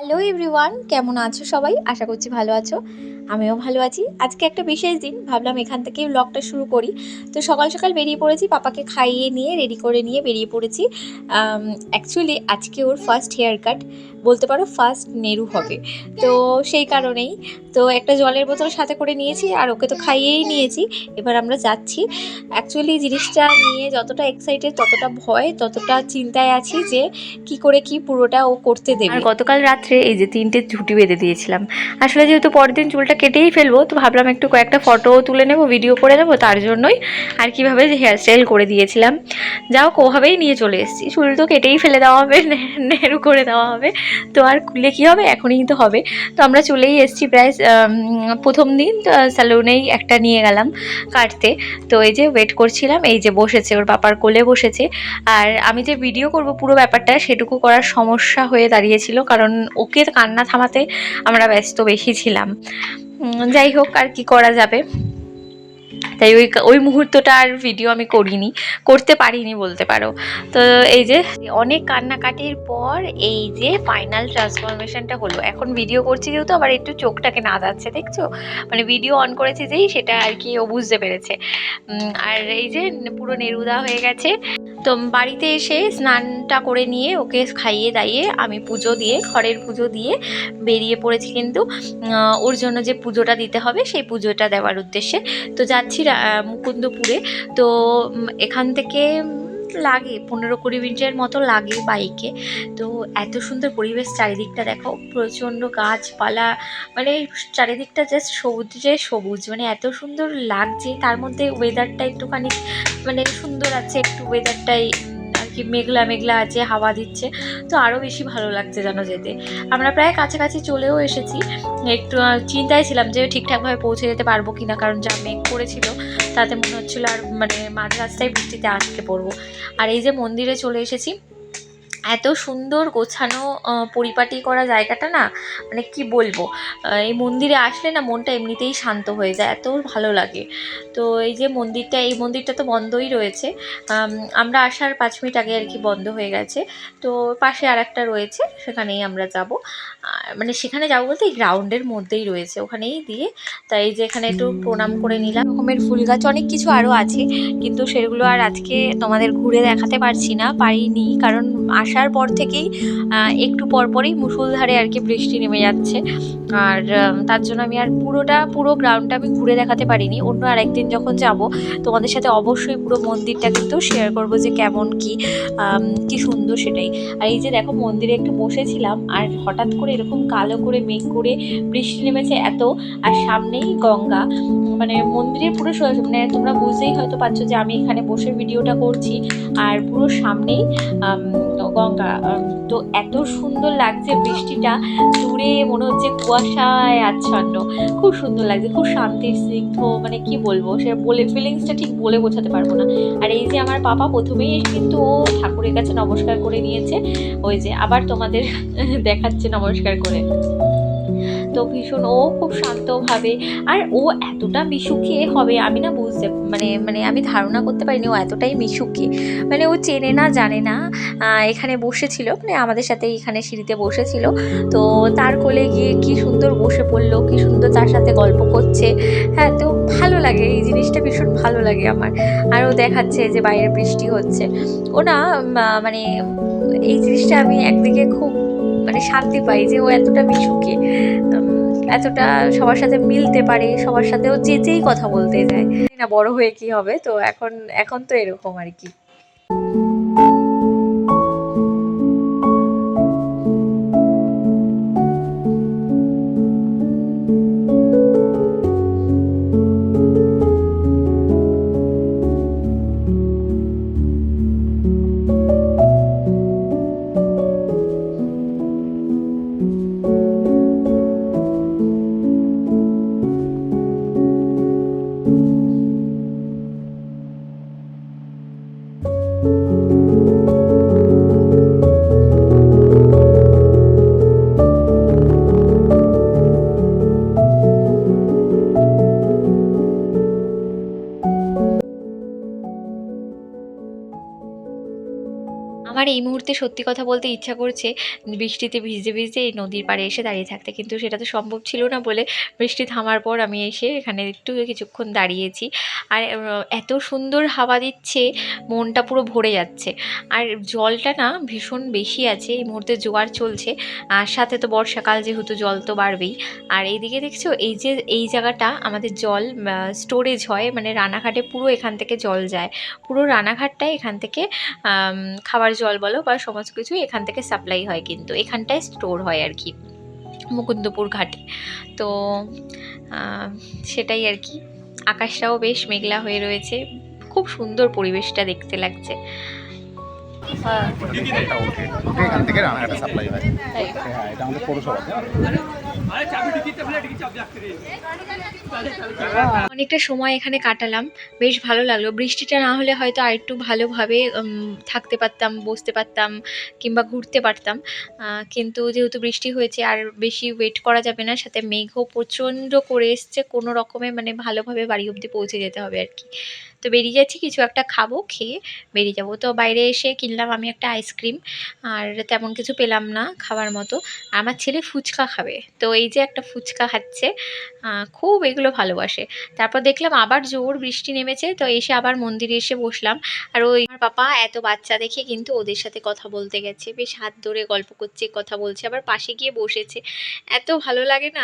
Hello everyone, কেমন আছো সবাই? আশা করছি ভালো আছো। আমিও ভালো আছি। আজকে একটা বিশেষ দিন, ভাবলাম এখান থেকেই ব্লগটা শুরু করি। তো সকাল সকাল বেরিয়ে পড়েছি, পাপাকে খাইয়ে নিয়ে রেডি করে নিয়ে বেরিয়ে পড়েছি। অ্যাকচুয়ালি আজকে ওর ফার্স্ট হেয়ার কাট, বলতে পারো ফার্স্ট নেরু হবে। তো সেই কারণেই তো একটা জলের বোতল সাথে করে নিয়েছি, আর ওকে তো খাইয়েই নিয়েছি। এবার আমরা যাচ্ছি। অ্যাকচুয়ালি জিনিসটা নিয়ে যতটা এক্সাইটেড, ততটা ভয়, ততটা চিন্তায় আছি যে কি করে কি পুরোটা ও করতে দেবে। আর গতকাল রাত্রে এই যে 3টে ঝুঁটি বেঁধে দিয়েছিলাম। আসলে যেহেতু পরের দিন চুলটা কেটেই ফেলবো, তো ভাবলাম একটু কয়েকটা ফটোও তুলে নেবো, ভিডিও করে নেবো, তার জন্যই আর কিভাবে যে হেয়ার স্টাইল করে দিয়েছিলাম। যাও ওভাবেই নিয়ে চলে এসেছি। চুল তো কেটেই ফেলে দেওয়া হবে, নেড়ু করে দেওয়া হবে, তো আর খুলে কী হবে, এখনই তো হবে। তো আমরা চলেই এসেছি প্রায় প্রথম দিন স্যালুনেই একটা নিয়ে গেলাম কাটতে। তো এই যে ওয়েট করছিলাম, এই যে বসেছে, ওর পাপার কোলে বসেছে। আর আমি যে ভিডিও করব পুরো ব্যাপারটা, সেটুকু করার সমস্যা হয়ে দাঁড়িয়েছিল, কারণ ওকে কান্না থামাতে আমরা ব্যস্ত বেশি ছিলাম। যাই হোক, আর কি করা যাবে, তাই ওই মুহূর্তটা আর ভিডিও আমি করতে পারিনি বলতে পারো। তো এই যে অনেক কান্নাকাটির পর এই যে ফাইনাল ট্রান্সফরমেশনটা হলো। এখন ভিডিও করছি যেহেতু, আবার একটু চোখটাকে না যাচ্ছে, দেখছো, মানে ভিডিও অন করেছি যেই, সেটা আর কি ও বুঝতে পেরেছে। আর এই যে পুরো নেরুদা হয়ে গেছে। তো বাড়িতে এসে স্নানটা করে নিয়ে ওকে খাইয়ে দাইয়ে আমি পুজো দিয়ে, ঘরের পুজো দিয়ে বেরিয়ে পড়েছি। কিন্তু ওর জন্য যে পুজোটা দিতে হবে, সেই পুজোটা দেওয়ার উদ্দেশ্যে তো যাচ্ছি মুকুন্দপুরে। তো এখান থেকে লাগে 15-20 মিনিটের মতো লাগে বাইকে। তো এত সুন্দর পরিবেশ, চারিদিকটা দেখো, প্রচণ্ড গাছপালা, মানে চারিদিকটা জাস্ট সবুজে সবুজ, মানে এত সুন্দর লাগছে। তার মধ্যে ওয়েদারটা একটুখানি মানে সুন্দর আছে, একটু ওয়েদারটাই আর কি মেঘলা মেঘলা আছে, হাওয়া দিচ্ছে, তো আরও বেশি ভালো লাগছে যেন যেতে। আমরা প্রায় কাছাকাছি চলেও এসেছি। একটু চিন্তায় ছিলাম যে ঠিকঠাকভাবে পৌঁছে যেতে পারবো কিনা, কারণ যা মেঘ করেছিল তাতে মনে হচ্ছিলো আর মানে মাঝ রাস্তায় বৃষ্টিতে আটকে পড়বো। আর এই যে মন্দিরে চলে এসেছি, এত সুন্দর গোছানো পরিপাটি করা জায়গাটা না, মানে কি বলবো, এই মন্দিরে আসলে না মনটা এমনিতেই শান্ত হয়ে যায়, এত ভালো লাগে। তো এই যে এই মন্দিরটা তো বন্ধই রয়েছে। আমরা আসার 5 মিনিট আগে আর কি বন্ধ হয়ে গেছে। তো পাশে আর একটা রয়েছে, সেখানেই আমরা যাব। মানে সেখানে যাবো বলতে এই গ্রাউন্ডের মধ্যেই রয়েছে, ওখানেই দিয়ে। তাই এই যে এখানে একটু প্রণাম করে নিলাম। রকমের ফুল গাছ, অনেক কিছু আরও আছে, কিন্তু সেগুলো আর আজকে তোমাদের ঘুরে দেখাতে পারিনি, কারণ আসার পর থেকেই একটু পরপরই মুষলধারে আর কি বৃষ্টি নেমে যাচ্ছে। আর তার জন্য আমি আর পুরো গ্রাউন্ডটা আমি ঘুরে দেখাতে পারিনি। অন্য আরেকদিন যখন যাব, তোমাদের সাথে অবশ্যই পুরো মন্দিরটা কিন্তু শেয়ার করবো যে কেমন কি সুন্দর সেটাই। আর এই যে দেখো, মন্দিরে একটু বসেছিলাম, আর হঠাৎ করে এরকম কালো করে মেঘ করে বৃষ্টি নেমেছে এত, আর সামনেই গঙ্গা, মানে মন্দিরের পুরো মানে তোমরা বুঝতেই হয়তো পারছো যে আমি এখানে বসে ভিডিওটা করছি, আর পুরো সামনেই গঙ্গা। তো এত সুন্দর লাগছে বৃষ্টিটা, দূরে মনে হচ্ছে কুয়াশায় আচ্ছন্ন, খুব সুন্দর লাগছে, খুব শান্তির স্নিগ্ধ, মানে কি বলবো, সে ফিলিংসটা ঠিক বলে বোঝাতে পারবো না। আর এই যে আমার পাপা প্রথমেই কিন্তু ও ঠাকুরের কাছে নমস্কার করে নিয়েছে, ওই যে আবার তোমাদের দেখাচ্ছে নমস্কার করে। তো ভীষণ ও খুব শান্তভাবে, আর ও এতটা মিশুকে হবে আমি না বুঝতে মানে আমি ধারণা করতে পারিনি ও এতটাই মিশুকে। মানে ও চেনে না জানে না, এখানে বসেছিল, মানে আমাদের সাথে এখানে সিঁড়িতে বসেছিল। তো তার কোলে গিয়ে কি সুন্দর বসে পড়লো, কি সুন্দর তার সাথে গল্প করছে। হ্যাঁ, তো ভালো লাগে এই জিনিসটা, ভীষণ ভালো লাগে আমার। আর ও দেখাচ্ছে যে বাইরে বৃষ্টি হচ্ছে। ও না মানে এই জিনিসটা আমি একদিকে খুব মানে শান্তি পাই যে ও এতটা মিশুকে, এতটা সবার সাথে মিলতে পারে, সবার সাথেও যেই কথা বলতে যায়। না বড় হয়ে কি হবে, তো এখন তো এরকম আর কি। আমার এই মুহূর্তে সত্যি কথা বলতে ইচ্ছা করছে বৃষ্টিতে ভিজতে ভিজতে এই নদীর পাড়ে এসে দাঁড়িয়ে থাকতে, কিন্তু সেটা তো সম্ভব ছিল না বলে বৃষ্টি থামার পর আমি এসে এখানে একটু কিছুক্ষণ দাঁড়িয়েছি। আর এত সুন্দর হাওয়া দিচ্ছে, মনটা পুরো ভরে যাচ্ছে। আর জলটা না ভীষণ বেশি আছে, এই মুহূর্তে জোয়ার চলছে, আর সাথে তো বর্ষাকাল যেহেতু জল তো বাড়বেই। আর এইদিকে দেখছো এই যে এই জায়গাটা আমাদের জল স্টোরেজ হয়, মানে রানাঘাটে পুরো এখান থেকে জল যায়, পুরো রানাঘাটটাই এখান থেকে খাবার জল বলো বা সমস্ত কিছুই এখান থেকে সাপ্লাই হয়, কিন্তু এখানটায় স্টোর হয় আর কি, মুকুন্দপুর ঘাটে। তো সেটাই আর কি। আকাশটাও বেশ মেঘলা হয়ে রয়েছে, খুব সুন্দর পরিবেশটা দেখতে লাগছে। এখান থেকে রানাঘাটে সাপ্লাই হয়। হ্যাঁ, এটা আমাদের পৌরসভা। অনেকটা সময় এখানে কাটালাম, বেশ ভালো লাগলো। বৃষ্টিটা না হলে হয়তো আরেকটু ভালোভাবে থাকতে পারতাম, বসতে পারতাম, কিংবা ঘুরতে পারতাম, কিন্তু যেহেতু বৃষ্টি হয়েছে আর বেশি ওয়েট করা যাবে না, সাথে মেঘও প্রচণ্ড করে এসছে, কোনো রকমে মানে ভালোভাবে বাড়ি অবধি পৌঁছে যেতে হবে আর কি। তো বেরিয়ে যাচ্ছি, কিছু একটা খাবো, খেয়ে বেরিয়ে যাবো। তো বাইরে এসে কিনলাম আমি একটা আইসক্রিম, আর তেমন কিছু পেলাম না খাবার মতো। আমার ছেলে ফুচকা খাবে, তো এই যে একটা ফুচকা খাচ্ছে, খুব এগুলো ভালোবাসে। তারপর দেখলাম আবার জোর বৃষ্টি নেমেছে, তো এসে আবার মন্দিরে এসে বসলাম। আর ওই আমার পাপা এত বাচ্চা দেখে কিন্তু ওদের সাথে কথা বলতে গেছে, বেশ হাত ধরে গল্প করছে, কথা বলছে, আবার পাশে গিয়ে বসেছে। এত ভালো লাগে না।